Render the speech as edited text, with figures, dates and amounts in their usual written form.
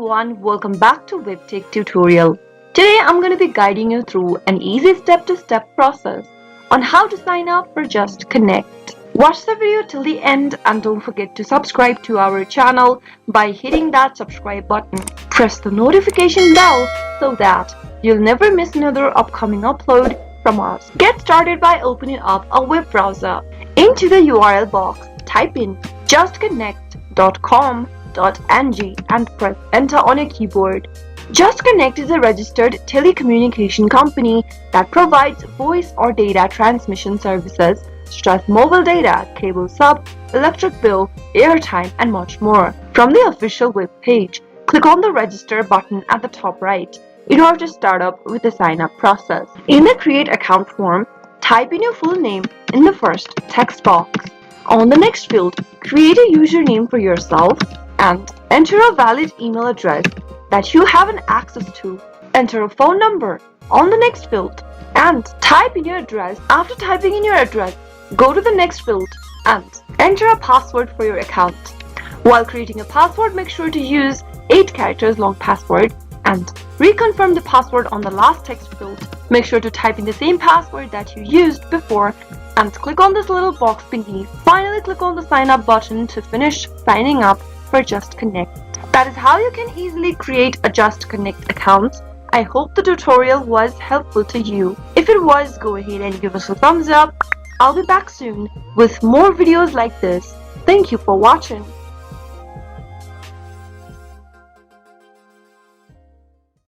everyone, welcome back to Webtech Tutorial. Today I'm going to be guiding you through an easy step-to-step process on how to sign up for Just Connect. Watch the video till the end and don't forget to subscribe to our channel by hitting that subscribe button. Press the notification bell so that you'll never miss another upcoming upload from us. Get started by opening up a web browser. Into the URL box, type in justconnect.com.ng and press enter on your keyboard. Just Connect is a registered telecommunication company that provides voice or data transmission services such as mobile data, cable sub, electric bill, airtime, and much more. From the official web page, click on the register button at the top right in order to start up with the sign up process. In the create account form, type in your full name in the first text box. On the next field, create a username for yourself and enter a valid email address that you have an access to. Enter a phone number on the next field and type in your address. After typing in your address, go to the next field and enter a password for your account. While creating a password, make sure to use 8 characters long password and reconfirm the password on the last text field. Make sure to type in the same password that you used before and click on this little box beneath. Finally, click on the sign up button to finish signing up for Just Connect. That is how you can easily create a Just Connect account. I hope the tutorial was helpful to you. If it was, go ahead and give us a thumbs up. I'll be back soon with more videos like this. Thank you for watching.